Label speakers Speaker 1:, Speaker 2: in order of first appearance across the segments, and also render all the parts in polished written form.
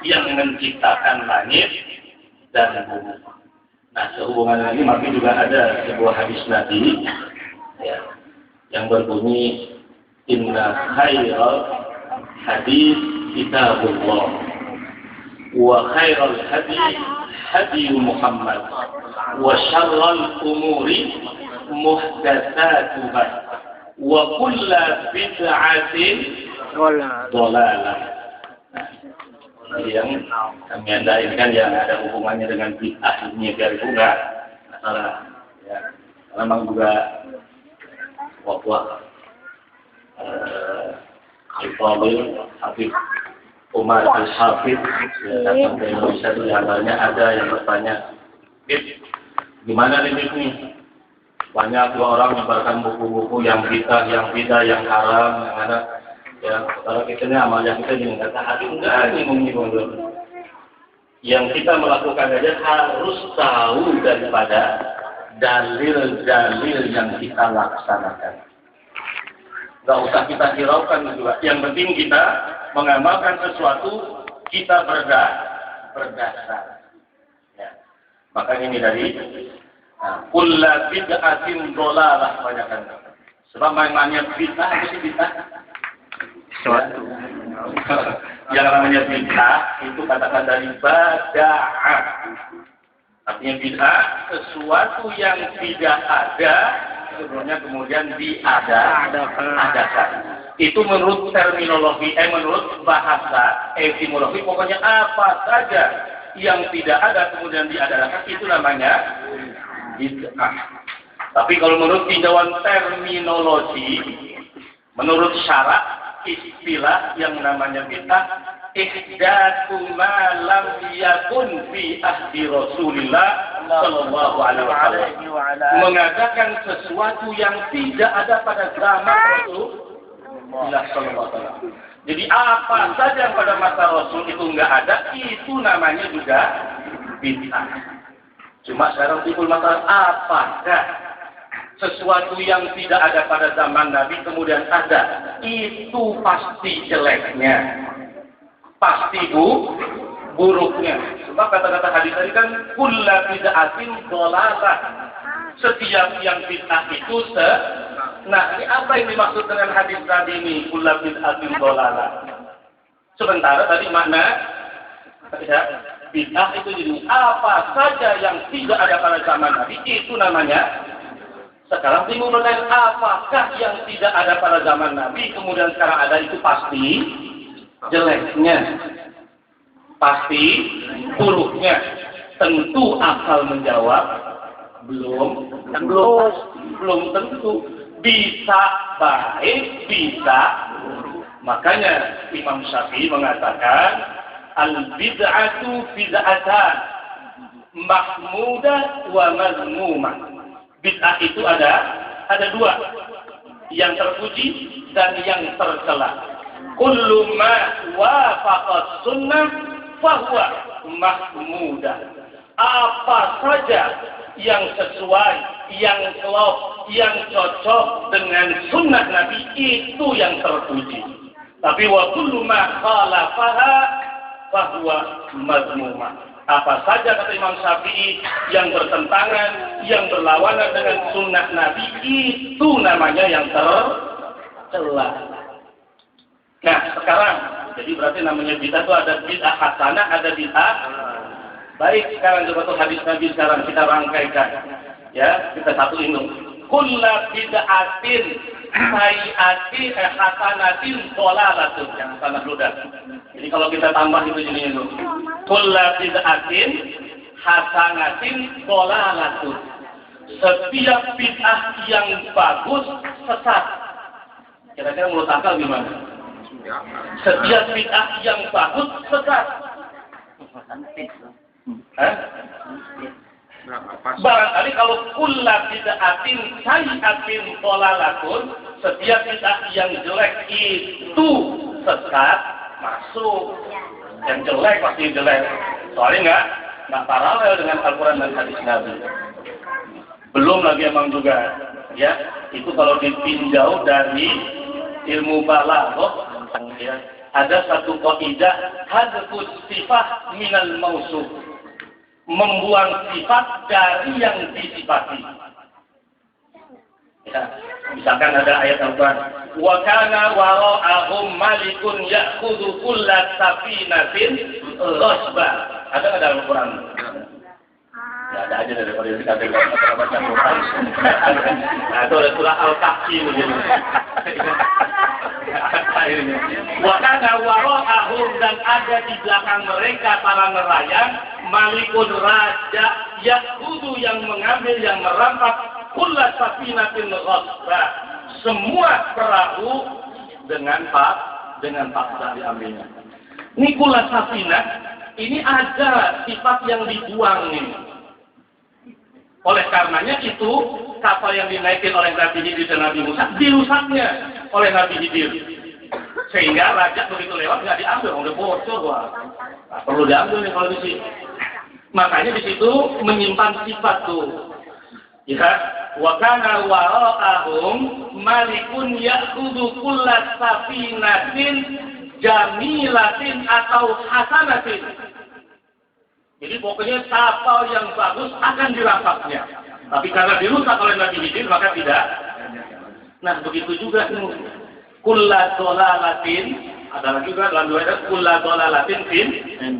Speaker 1: yang menciptakan langit dan bumi. Nah, sehubungan ini maka juga ada sebuah hadis Nabi ya, yang berbunyi inna khairal hadis kitabullah wa khairal hadi Muhammad wa syarral umuri muhdatsatuha wa kullu bid'atin dhalalah. Yang kami andai kan yang ada hubungannya dengan bid'ah ini biar itu enggak masalah ya. Karena memang juga waktu Al-Fadhil Habib Umar Al-Hafidh datang ke Indonesia itu diantaranya ada yang bertanya, gimana ini? Banyak orang menyebarkan buku-buku yang bid'ah, yang haram, yang ada. Ya, kalau kita ini amalnya kita ini kata hati enggak ini menghibur. Yang kita melakukan aja harus tahu daripada dalil-dalil yang kita laksanakan. Enggak usah kita hiraukan juga. Yang penting kita mengamalkan sesuatu kita berdasar. Ya. Makanya ini dari kullu bid'atin dhalalah banyakkan. Sebab namanya bid'ah apa sih bid'ah? Sesuatu. Yang namanya bid'ah itu katakan dari bada'ah. Artinya bid'ah sesuatu yang tidak ada sebelumnya kemudian diadakan. Itu menurut terminologi, menurut bahasa etimologi, pokoknya apa saja yang tidak ada kemudian diadakan itu namanya bid'ah. Tapi kalau menurut tinjauan terminologi, menurut syarak istilah yang namanya bid'ah ihdatsu ma lam yakun fi ahdi Rasulillah sallallahu alaihi wasallam, mengadakan sesuatu yang tidak ada pada zaman Rasulullah sallallahu alaihi wasallam. Jadi apa saja yang pada masa Rasul itu enggak ada, itu namanya juga bid'ah. Cuma sekarang timbul masalah, apakah sesuatu yang tidak ada pada zaman Nabi kemudian ada, itu pasti jeleknya, pasti buruknya. Sebab kata-kata hadis tadi kan kullu bid'atin dhalalah, setiap yang bid'ah itu nah, ini apa yang dimaksud dengan hadis tadi ini kullu bid'atin dhalalah? Sementara tadi makna ya, bid'ah itu jadi apa saja yang tidak ada pada zaman Nabi itu namanya. Sekarang timbul pertanyaan, apakah yang tidak ada pada zaman Nabi kemudian sekarang ada itu pasti jeleknya, pasti buruknya? Tentu akal menjawab belum tentu. Bisa baik, bisa buruk. Makanya Imam Syafi'i mengatakan al-bid'atu bid'atan mahmudah wa mazmumah. Bid'ah itu ada dua, yang terpuji dan yang tercela. Kullu ma wafaqa sunnah fahuwa mahmudah. Apa saja yang sesuai, yang klop, yang cocok dengan sunnah Nabi itu yang terpuji. Tapi wa kullu ma khalafaha fahuwa mazmumah. Apa saja kata Imam Syafi'i yang bertentangan, yang berlawanan dengan sunnah Nabi itu namanya yang tercela. Nah sekarang, jadi berarti namanya bid'ah itu ada bid'ah hasanah, ada bid'ah baik. Sekarang coba tuh hadis Nabi sekarang kita rangkaikan, ya kita satuin dulu. Kullu bid'atin sayyi'atin hasanatin dhalalatun, yang sanad ludah. Jadi kalau kita tambah itu jadinya itu kullu bid'atin hasanatin dhalalatun. Setiap bid'ah yang bagus sesat. Kira-kira menurut akal gimana? Setiap bid'ah yang bagus sesat. Barangkali kalau kullu bid'atin sayyi'atin dhalalatun, setiap bid'ah yang jelek itu sesat, masuk. Yang jelek pasti jelek. Soalnya nggak paralel dengan Al-Quran dan hadis Nabi. Belum lagi emang juga, ya itu kalau ditinjau dari ilmu balaghah, ya ada satu kaidah hadfus sifat minal mausuf, membuang sifat dari yang disifati. Ya, misalkan ada ayat Al-Quran, wa kana wara'ahum malikun ya'khudhu kulla safinatin ghasba. Ada nggak dalam Al-Quran? Ya, ada aja daripada dikatakan baca Quran. Nah, itu ada surah Al-Kahfi begini. Wa kana wara'ahum, dan ada di belakang mereka para nelayan, malikun raja ya'khudhu, yang mengambil, yang merampas kulla safinatin ghasba, semua perahu dengan paksa diambilnya. Ini kulla safinah, ini ada sifat yang dibuang nih. Oleh karenanya itu kapal yang dinaikin oleh Nabi Khidir dan Nabi Musa dirusaknya oleh Nabi Khidir, sehingga raja begitu lewat nggak diambil, udah bocor, wah perlu diambil nih kalau di sini. Makanya di situ menyimpan sifat tuh. Ya, wa kana wara'ahum malikun ya'khudhu kulla safinatin jamilatin atau hasanatin. Jadi pokoknya kapal yang bagus akan dirampasnya. Tapi karena dirusak oleh Nabi Khidir maka tidak. Nah begitu juga kulla dolalatin, ada lagi juga dalam dua ayat kulla dolalatin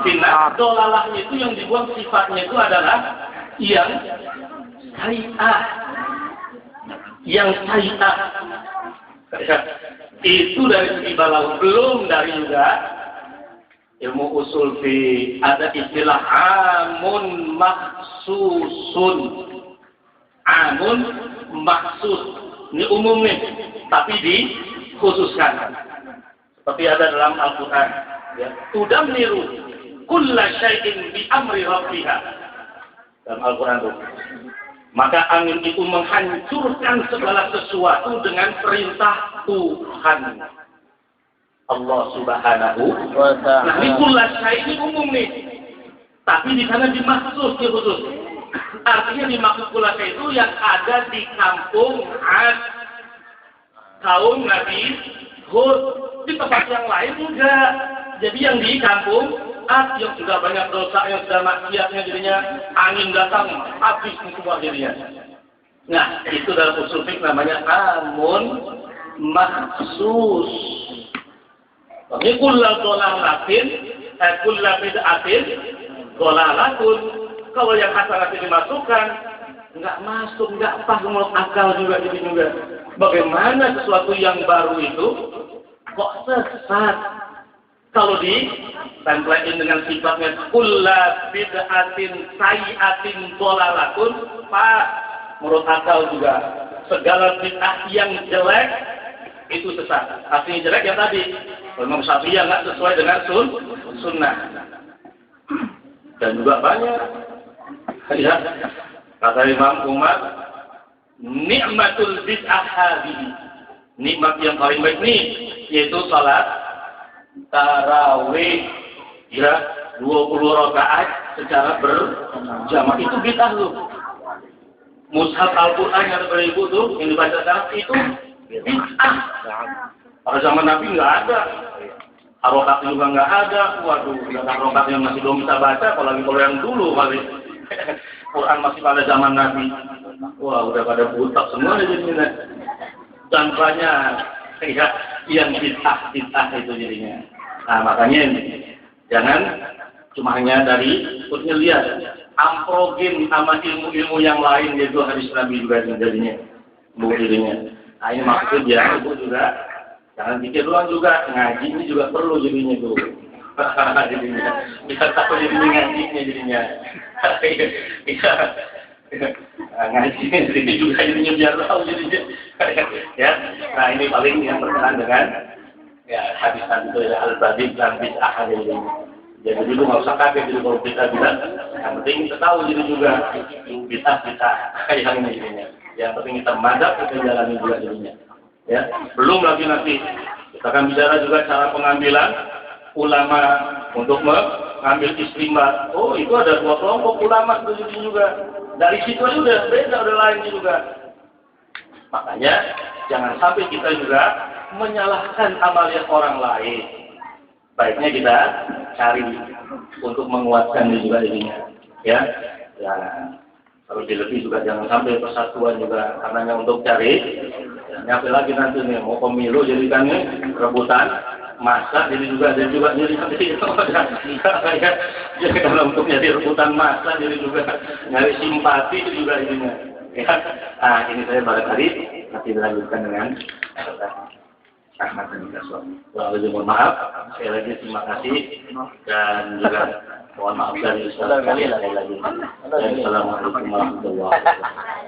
Speaker 1: finnar. Dolalahnya itu yang dibuang sifatnya itu adalah yang sayi'ah. Itu dari segi balaghah, belum dari juga ilmu usul fi ada istilah amun maksusun. Amun maksus, ini umum nih, tapi dikhususkan. Seperti ada dalam Al-Quran, ya, tudammiru kulla syai'in bi amri rabbiha. Dalam Al-Quran itu, maka angin itu menghancurkan segala sesuatu dengan perintah Tuhan Allah Subhanahu wa ta'ala. Nah, ini kulla syai'in umum nih, tapi di sana dimaksud khusus. Artinya dimaksud kulla syai' itu yang ada di kampung Ad, kaum Nabi Hud. Di tempat yang lain enggak. Jadi yang di kampung Ad yang sudah banyak dosa, yang sudah maksiatnya, jadinya angin datang habis semua jadinya. Nah, itu dalam usul fiqh namanya amun maksus. Ini kulla dolalatin, kulla bid'atin dolalatun. Kalau yang hasanat dimasukkan, nggak masuk, nggak pas menurut akal juga jadi juga. Bagaimana sesuatu yang baru itu kok sesat? Kalau ditempelin dengan sifatnya kulla bid'atin sayi'atin dolalatun, pas menurut akal juga. Segala bid'ah yang jelek itu sesat. Artinya jelek yang tadi. Imam Syafi'i nggak sesuai dengan sunnah. Dan juga banyak. Ya, kata Imam Umar, nikmatul bid'ah hadhihi. Nikmat yang paling baik nih yaitu salat tarawih, ya, 20 rakaat secara berjamaah, itu bid'ah loh. Mushaf Al-Qur'an yang beribu tuh yang dibaca sekarang itu bid'ah. Pada zaman Nabi nggak ada. Harokat juga nggak ada. Waduh, harokat yang masih belum bisa baca, apalagi kalau yang dulu kali. Quran masih pada zaman Nabi. Wah, udah pada butak semua jadinya. Dan banyak ya, yang bid'ah itu jadinya. Nah, makanya jangan cuma hanya dari ikutnya lihat. Amprogin sama ilmu-ilmu yang lain, yaitu hadis Nabi juga jadinya. Jadinya. Nah, ini maksudnya itu juga jangan pikir doang juga, ngaji ini juga perlu jadinya tuh. Jadinya bisa takut jadinya ngajinya jadinya. Iya. Ngaji ini juga jadinya biar tahu jadinya. Ya. Nah, ini paling yang berkenaan dengan ya hadis itu ya al-badid dan bid'ah jadinya. Jadi dulu nggak usah kaget jadi kalau kita bilang, yang penting kita tahu jadi juga bid'ah yang ini jadinya. Yang penting kita madhab, kita jalani juga jadinya. Ya, belum lagi nanti kita akan bicara juga cara pengambilan ulama untuk mengambil istimbat. Oh, itu ada 2 kelompok ulama itu juga. Dari situ aja udah beda, udah lain juga. Makanya jangan sampai kita juga menyalahkan amalan orang lain. baiknya kita cari untuk menguatkan juga dirinya, ya. Ya, kalau lebih juga jangan sampai persatuan juga karenanya untuk cari. Ya, nyampe lagi nanti nih mau pemilu jadi kan nih rebutan masa jadi nanti ya kalau untuk jadi rebutan masa jadi juga nyari simpati itu juga ininya. Ya. Nah ini saya barangkali nanti dilanjutkan dengan Ahmad dan Kaswa. Mohon maaf, sekali lagi terima kasih dan juga mohon maaf dari sekali lagi. Assalamualaikum warahmatullahi wabarakatuh.